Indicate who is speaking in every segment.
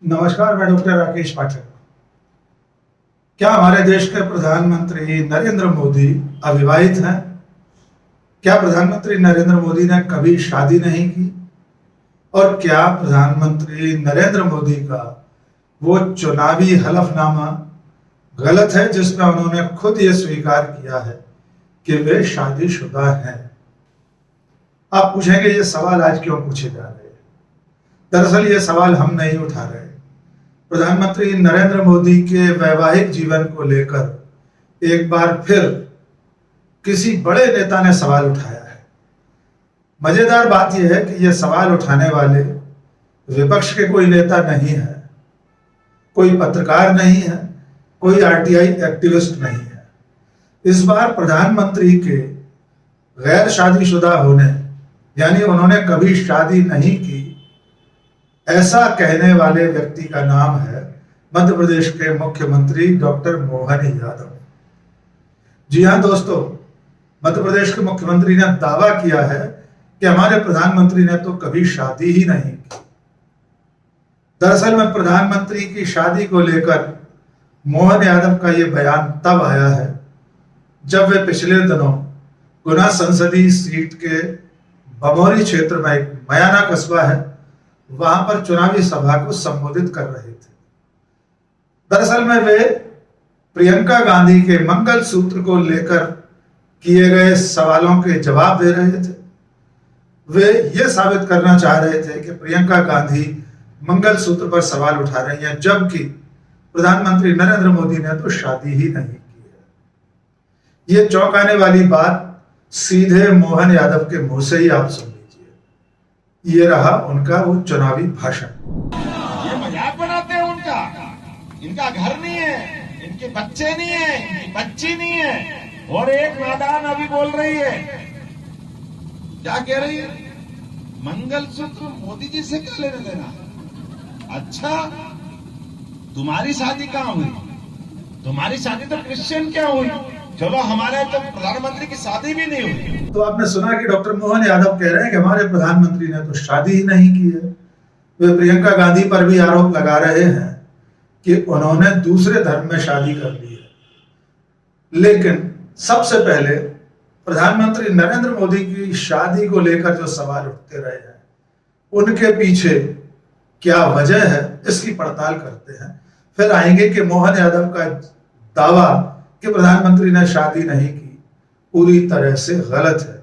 Speaker 1: नमस्कार, मैं डॉक्टर राकेश पाठक। क्या हमारे देश के प्रधानमंत्री नरेंद्र मोदी अविवाहित हैं? क्या प्रधानमंत्री नरेंद्र मोदी ने कभी शादी नहीं की? और क्या प्रधानमंत्री नरेंद्र मोदी का वो चुनावी हलफनामा गलत है जिसमें उन्होंने खुद ये स्वीकार किया है कि वे शादीशुदा हैं? आप पूछेंगे ये सवाल आज क्यों पूछे जा रहे हैं? दरअसल ये सवाल हम नहीं उठा रहे। प्रधानमंत्री नरेंद्र मोदी के वैवाहिक जीवन को लेकर एक बार फिर किसी बड़े नेता ने सवाल उठाया है। मजेदार बात यह है कि यह सवाल उठाने वाले विपक्ष के कोई नेता नहीं है, कोई पत्रकार नहीं है, कोई आरटीआई एक्टिविस्ट नहीं है। इस बार प्रधानमंत्री के गैर शादीशुदा होने यानी उन्होंने कभी शादी नहीं की ऐसा कहने वाले व्यक्ति का नाम है मध्य प्रदेश के मुख्यमंत्री डॉक्टर मोहन यादव। जी हां दोस्तों, मध्य प्रदेश के मुख्यमंत्री ने दावा किया है कि हमारे प्रधानमंत्री ने तो कभी शादी ही नहीं की। दरअसल में प्रधानमंत्री की शादी को लेकर मोहन यादव का यह बयान तब आया है जब वे पिछले दिनों गुना संसदीय सीट के बमौरी क्षेत्र में एक मयाना कस्बा है, वहां पर चुनावी सभा को संबोधित कर रहे थे। दरअसल में वे प्रियंका गांधी के मंगल सूत्र को लेकर किए गए सवालों के जवाब दे रहे थे। वे ये साबित करना चाह रहे थे कि प्रियंका गांधी मंगल सूत्र पर सवाल उठा रही हैं, जबकि प्रधानमंत्री नरेंद्र मोदी ने तो शादी ही नहीं की है। ये चौंकाने वाली बात सीधे मोहन यादव के मुंह से ही आप सुन लीजिए। ये रहा उनका वो चुनावी भाषण।
Speaker 2: ये मजाक बनाते हैं उनका। इनका घर नहीं है, इनके बच्चे नहीं है, इनकी बच्ची नहीं है, और एक नादान अभी बोल रही है, क्या कह रही है? मंगलसूत्र मोदी जी से क्या लेने देना? अच्छा, तुम्हारी शादी कहां हुई? तुम्हारी शादी तो क्रिश्चियन क्या हुई? चलो, हमारे तो प्रधानमंत्री की शादी भी नहीं हुई।
Speaker 1: तो आपने सुना कि डॉक्टर मोहन यादव कह रहे हैं कि हमारे प्रधानमंत्री ने तो शादी ही नहीं की है। वे प्रियंका गांधी पर भी आरोप लगा रहे हैं कि उन्होंने दूसरे धर्म में शादी कर ली है। लेकिन सबसे पहले प्रधानमंत्री नरेंद्र मोदी की शादी को लेकर जो सवाल उठते रहे हैं, उनके पीछे क्या वजह है, इसकी पड़ताल करते हैं। फिर आएंगे कि मोहन यादव का दावा कि प्रधानमंत्री ने शादी नहीं की पूरी तरह से गलत है।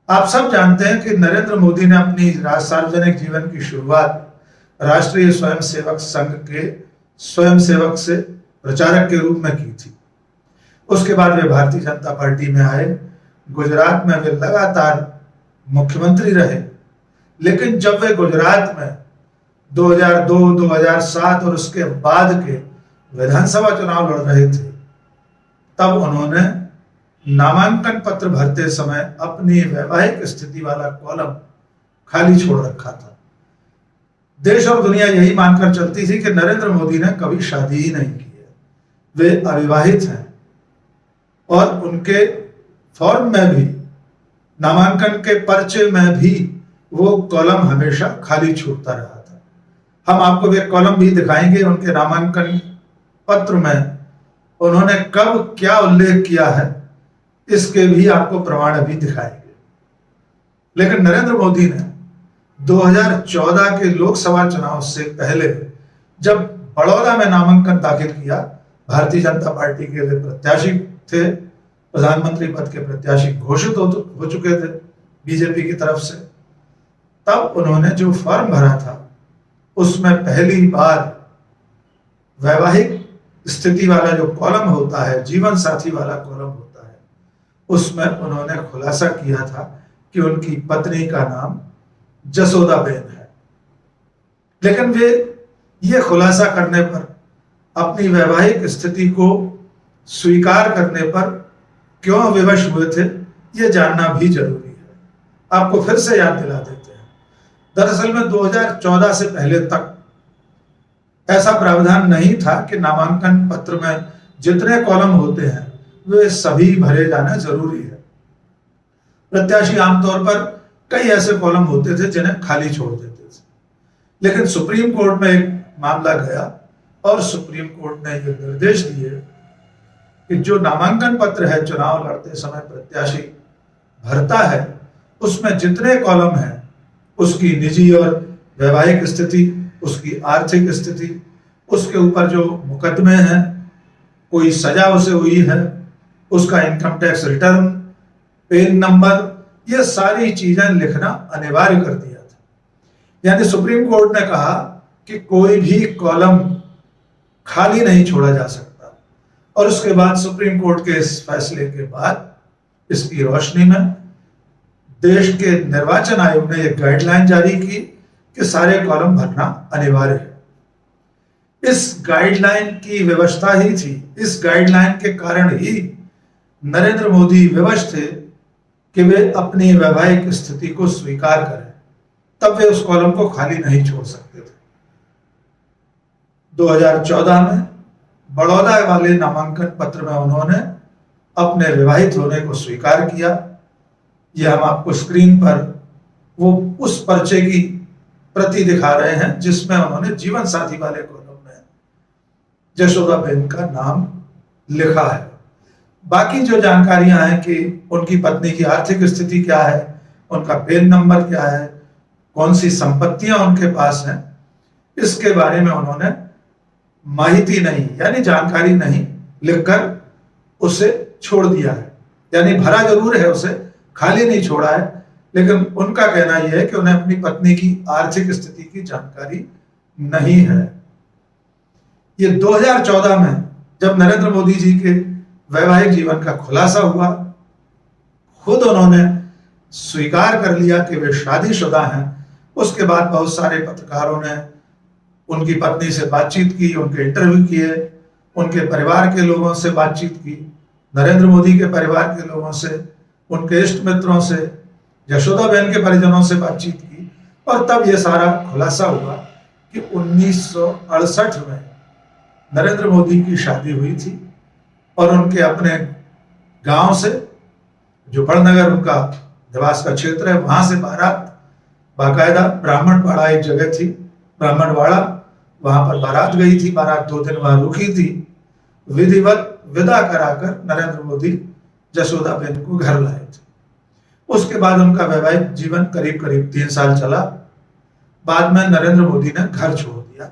Speaker 1: आप सब जानते हैं कि नरेंद्र मोदी ने अपनी सार्वजनिक जीवन की शुरुआत राष्ट्रीय स्वयंसेवक संघ के स्वयंसेवक से प्रचारक के रूप में की थी। उसके बाद वे भारतीय जनता पार्टी में आए। गुजरात में वे लगातार मुख्यमंत्री रहे। लेकिन जब वे गुजरात में 2002, 2007 और उसके बाद के विधानसभा चुनाव लड़ रहे थे, तब उन्होंने नामांकन पत्र भरते समय अपनी वैवाहिक स्थिति वाला कॉलम खाली छोड़ रखा था। देश और दुनिया यही मानकर चलती थी कि नरेंद्र मोदी ने कभी शादी ही नहीं की है, वे अविवाहित हैं। और उनके फॉर्म में भी, नामांकन के पर्चे में भी वो कॉलम हमेशा खाली छूटता रहा था। हम आपको वे कॉलम भी दिखाएंगे। उनके नामांकन पत्र में उन्होंने कब क्या उल्लेख किया है, इसके भी आपको प्रमाण अभी दिखाएंगे। लेकिन नरेंद्र मोदी ने 2014 के लोकसभा चुनाव से पहले जब बड़ौदा में नामांकन दाखिल किया, भारतीय जनता पार्टी के वे प्रत्याशी थे, प्रधानमंत्री पद के प्रत्याशी घोषित हो चुके थे बीजेपी की तरफ से। तब उन्होंने जो फॉर्म भरा था उसमें पहली बार वैवाहिक स्थिति वाला जो कॉलम होता है, जीवन साथी वाला कॉलम होता है, उसमें उन्होंने खुलासा किया था कि उनकी पत्नी का नाम जसोदाबेन है। लेकिन वे ये खुलासा करने पर, अपनी वैवाहिक स्थिति को स्वीकार करने पर क्यों विवश हुए थे, ये जानना भी जरूरी है। आपको फिर से याद दिला देते हैं। दरअसल में 2014 से पहले तक ऐसा प्रावधान नहीं था कि नामांकन पत्र में जितने कॉलम होते हैं वे सभी भरे जाना जरूरी है। प्रत्याशी आमतौर पर कई ऐसे कॉलम होते थे जिन्हें खाली छोड़ देते थे। लेकिन सुप्रीम कोर्ट में एक मामला गया और सुप्रीम कोर्ट ने ये निर्देश दिए कि जो नामांकन पत्र है चुनाव लड़ते समय प्रत्याशी भरता है, उसमें जितने कॉलम हैं उसकी निजी और वैवाहिक स्थिति, उसकी आर्थिक स्थिति, उसके ऊपर जो मुकदमे हैं, कोई सजा उसे हुई है, उसका income tax return, PAN number, ये सारी चीजें लिखना अनिवार्य कर दिया था। यानी सुप्रीम कोर्ट ने कहा कि कोई भी कॉलम खाली नहीं छोड़ा जा सकता। और उसके बाद सुप्रीम कोर्ट के इस फैसले के बाद इसकी रोशनी में देश के निर्वाचन आयोग ने एक गाइडलाइन जारी की कि सारे कॉलम भरना अनिवार्य है। इस गाइडलाइन की व्यवस्था ही थी, इस गाइडलाइन के कारण ही नरेंद्र मोदी विवश थे कि वे अपनी वैवाहिक स्थिति को स्वीकार करें, तब वे उस कॉलम को खाली नहीं छोड़ सकते थे। 2014 में बड़ौदा वाले नामांकन पत्र में उन्होंने अपने विवाहित होने को स्वीकार किया। यह हम आपको स्क्रीन पर वो उस पर्चे की प्रति दिखा रहे हैं जिसमें उन्होंने जीवन साथी वाले कॉलम में जशोदाबेन का नाम लिखा है। बाकी जो जानकारियां हैं कि उनकी पत्नी की आर्थिक स्थिति क्या है, उनका पेन नंबर क्या है, कौन सी संपत्तियां उनके पास हैं, इसके बारे में उन्होंने माहिती नहीं यानी जानकारी नहीं लिखकर उसे छोड़ दिया है। यानी भरा जरूर है, उसे खाली नहीं छोड़ा है, लेकिन उनका कहना यह है कि उन्हें अपनी पत्नी की आर्थिक स्थिति की जानकारी नहीं है। ये 2014 में जब नरेंद्र मोदी जी के वैवाहिक जीवन का खुलासा हुआ, खुद उन्होंने स्वीकार कर लिया कि वे शादीशुदा हैं। उसके बाद बहुत सारे पत्रकारों ने उनकी पत्नी से बातचीत की, उनके इंटरव्यू किए, उनके परिवार के लोगों से बातचीत की, नरेंद्र मोदी के परिवार के लोगों से, उनके इष्ट मित्रों से, जशोदाबेन के परिजनों से बातचीत की, और तब यह सारा खुलासा हुआ कि 1968 में नरेंद्र मोदी की शादी हुई थी और उनके अपने गांव से, जो बड़नगर उनका निवास का क्षेत्र है, वहां से बारात बाकायदा ब्राह्मणवाड़ा एक जगह थी, ब्राह्मणवाड़ा, वहां पर बारात गई थी। बारात 2 दिन वहां रुकी थी। विधिवत विदा कराकर नरेंद्र मोदी जशोदाबेन को घर लाए थे। उसके बाद उनका वैवाहिक जीवन करीब करीब 3 साल चला। बाद में नरेंद्र मोदी ने घर छोड़ दिया।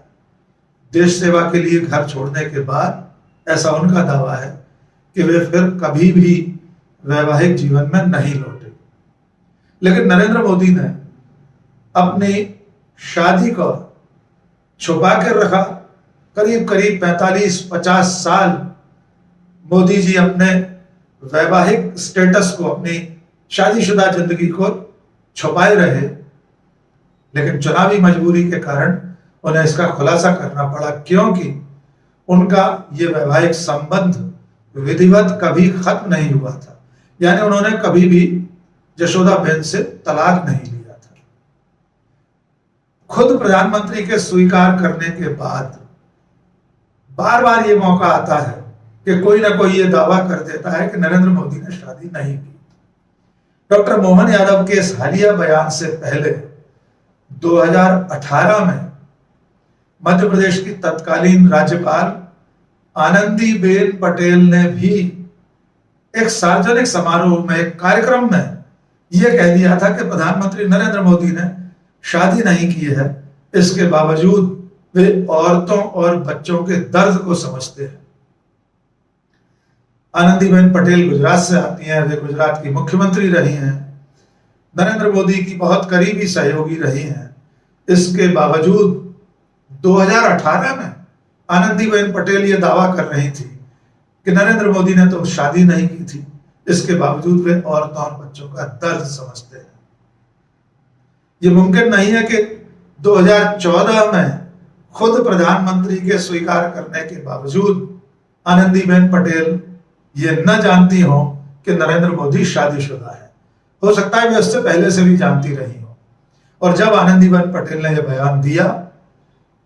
Speaker 1: देश सेवा के लिए घर छोड़ने के बाद ऐसा उनका दावा है कि वे फिर कभी भी वैवाहिक जीवन में नहीं लौटे। लेकिन नरेंद्र मोदी ने अपनी शादी को छुपा कर रखा। करीब करीब 45-50 साल मोदी जी अपने वैवाहिक स्टेटस को, अपनी शादीशुदा जिंदगी को छुपाए रहे, लेकिन चुनावी मजबूरी के कारण उन्हें इसका खुलासा करना पड़ा, क्योंकि उनका ये वैवाहिक संबंध विधिवत कभी खत्म नहीं हुआ था। यानी उन्होंने कभी भी जशोदाबेन से तलाक नहीं लिया था। खुद प्रधानमंत्री के स्वीकार करने के बाद बार बार ये मौका आता है कि कोई ना कोई ये दावा कर देता है कि नरेंद्र मोदी ने शादी नहीं की। डॉक्टर मोहन यादव के इस हालिया बयान से पहले 2018 में मध्य प्रदेश की तत्कालीन राज्यपाल आनंदीबेन पटेल ने भी एक सार्वजनिक समारोह में, एक कार्यक्रम में यह कह दिया था कि प्रधानमंत्री नरेंद्र मोदी ने शादी नहीं की है, इसके बावजूद वे औरतों और बच्चों के दर्द को समझते हैं। आनंदीबेन पटेल गुजरात से आती हैं, वे गुजरात की मुख्यमंत्री रही हैं, नरेंद्र मोदी की बहुत करीबी सहयोगी रही हैं। इसके बावजूद 2018 में आनंदीबेन पटेल ये दावा कर रही थी कि नरेंद्र मोदी ने तो शादी नहीं की थी, इसके बावजूद वे औरतों और बच्चों का दर्द समझते हैं। ये मुमकिन नहीं है कि 2014 में खुद प्रधानमंत्री के स्वीकार करने के बावजूद आनंदीबेन पटेल ये न जानती हो कि नरेंद्र मोदी शादीशुदा है। हो सकता है वे उससे पहले से भी जानती रही हो। और जब आनंदीबेन पटेल ने यह बयान दिया,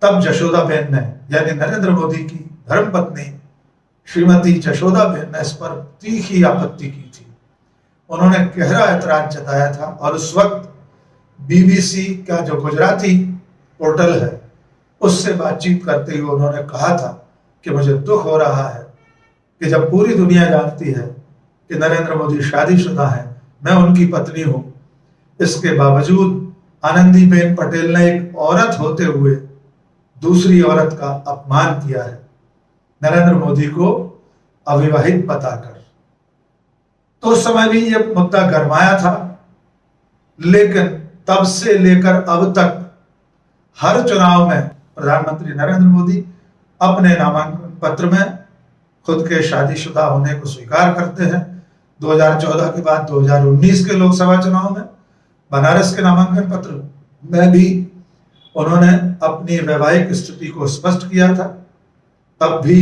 Speaker 1: तब जशोदाबेन ने, यानी नरेंद्र मोदी की धर्मपत्नी श्रीमती जशोदाबेन ने इस पर तीखी आपत्ति की थी। उन्होंने गहरा ऐतराज जताया था और उस वक्त बीबीसी का जो गुजराती पोर्टल है उससे बातचीत करते हुए उन्होंने कहा था कि मुझे दुख हो रहा है कि जब पूरी दुनिया जानती है कि नरेंद्र मोदी शादीशुदा है, मैं उनकी पत्नी हूं, इसके बावजूद आनंदीबेन पटेल ने एक औरत होते हुए दूसरी औरत का अपमान किया है, नरेंद्र मोदी को अविवाहित बताकर। तो उस समय भी यह मुद्दा गरमाया था, लेकिन तब से लेकर अब तक हर चुनाव में प्रधानमंत्री नरेंद्र मोदी अपने नामांकन पत्र में खुद के शादीशुदा होने को स्वीकार करते हैं। 2014 के बाद 2019 के लोकसभा चुनाव में बनारस के नामांकन पत्र में भी उन्होंने अपनी वैवाहिक स्थिति को स्पष्ट किया था। तब भी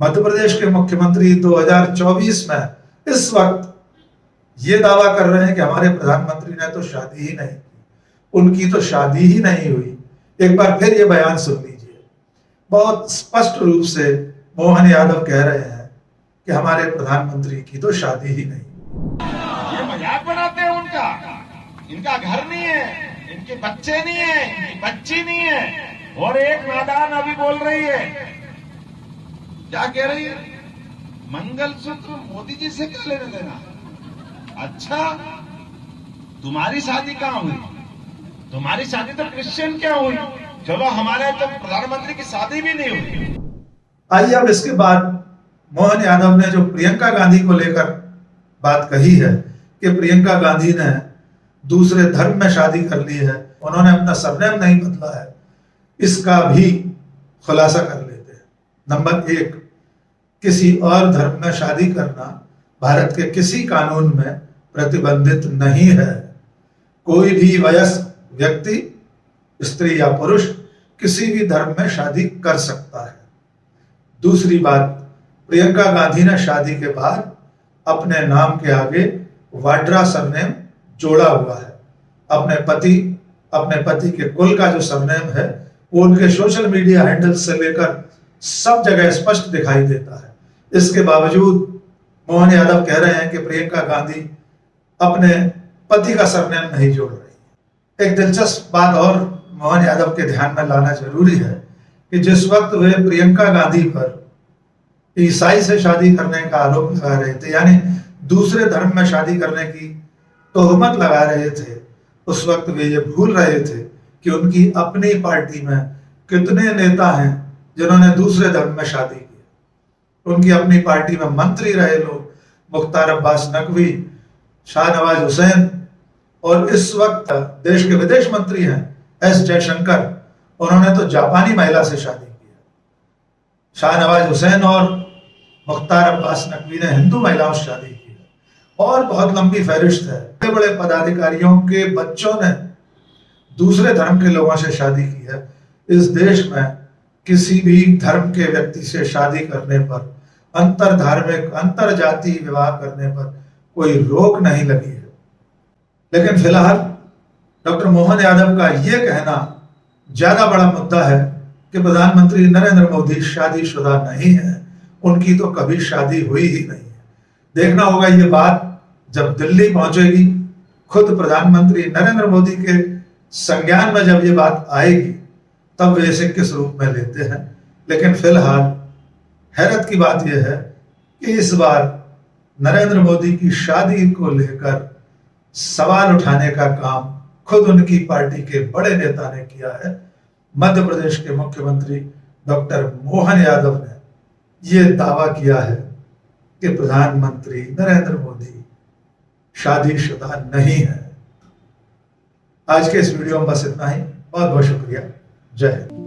Speaker 1: मध्य प्रदेश के मुख्यमंत्री 2024 में इस वक्त ये दावा कर रहे हैं कि हमारे प्रधानमंत्री ने तो शादी ही नहीं की, उनकी तो शादी ही नहीं हुई। एक बार फिर ये बयान सुन लीजिए। बहुत स्पष्ट रूप से मोहन यादव कह रहे हैं कि हमारे प्रधानमंत्री की तो शादी ही नहीं।
Speaker 2: ये मजाक बनाते हैं उनका, इनका घर नहीं है, इनके बच्चे नहीं है, इनकी बच्ची नहीं है। और एक नादान अभी बोल रही है, क्या कह रही है, मंगलसूत्र मोदी जी से क्या लेने देना। अच्छा, तुम्हारी शादी कहां हुई? तुम्हारी शादी तो क्रिश्चियन क्या हुई? चलो, हमारे तो प्रधानमंत्री की शादी भी नहीं हुई।
Speaker 1: आइए अब इसके बाद मोहन यादव ने जो प्रियंका गांधी को लेकर बात कही है कि प्रियंका गांधी ने दूसरे धर्म में शादी कर ली है, उन्होंने अपना सरनेम नहीं बदला है, इसका भी खुलासा कर लेते हैं। नंबर 1, किसी और धर्म में शादी करना भारत के किसी कानून में प्रतिबंधित नहीं है। कोई भी वयस्क व्यक्ति, स्त्री या पुरुष, किसी भी धर्म में शादी कर सकता है। दूसरी बात, प्रियंका गांधी ने शादी के बाद अपने नाम के आगे वाड्रा सरनेम जोड़ा हुआ है। अपने पति के कुल का जो सरनेम है वो उनके सोशल मीडिया हैंडल से लेकर सब जगह स्पष्ट दिखाई देता है। इसके बावजूद मोहन यादव कह रहे हैं कि प्रियंका गांधी अपने पति का सरनेम नहीं जोड़ रही। एक दिलचस्प बात और मोहन यादव के ध्यान में लाना जरूरी है कि जिस वक्त वे प्रियंका गांधी पर ईसाई से शादी करने का आरोप लगा रहे थे, यानी दूसरे धर्म में शादी करने की तोहमत लगा रहे थे, उस वक्त वे ये भूल रहे थे कि उनकी अपनी पार्टी में कितने नेता हैं जिन्होंने दूसरे धर्म में शादी की। उनकी अपनी पार्टी में मंत्री रहे लोग, मुख्तार अब्बास नकवी, शाहनवाज हुसैन, और इस वक्त देश के विदेश मंत्री हैं एस जयशंकर, उन्होंने तो जापानी महिला से शादी की है। शाहनवाज हुसैन और मुख्तार अब्बास नकवी ने हिंदू महिलाओं से शादी की है, और बहुत लंबी फहरिस्त है। बड़े बड़े पदाधिकारियों के बच्चों ने दूसरे धर्म के लोगों से शादी की है। इस देश में किसी भी धर्म के व्यक्ति से शादी करने पर, अंतर धार्मिक, अंतर जाति विवाह करने पर कोई रोक नहीं लगी है। लेकिन फिलहाल डॉक्टर मोहन यादव का यह कहना ज्यादा बड़ा मुद्दा है कि प्रधानमंत्री नरेंद्र मोदी शादीशुदा नहीं है, उनकी तो कभी शादी हुई ही नहीं है। देखना होगा ये बात जब दिल्ली पहुंचेगी, खुद प्रधानमंत्री नरेंद्र मोदी के संज्ञान में जब ये बात आएगी, तब वे इसे किस रूप में लेते हैं। लेकिन फिलहाल हैरत की बात यह है कि इस बार नरेंद्र मोदी की शादी को लेकर सवाल उठाने का काम खुद उनकी पार्टी के बड़े नेता ने किया है। मध्य प्रदेश के मुख्यमंत्री डॉक्टर मोहन यादव ने यह दावा किया है कि प्रधानमंत्री नरेंद्र मोदी शादीशुदा नहीं है। आज के इस वीडियो में बस इतना ही। बहुत बहुत शुक्रिया। जय हिंद।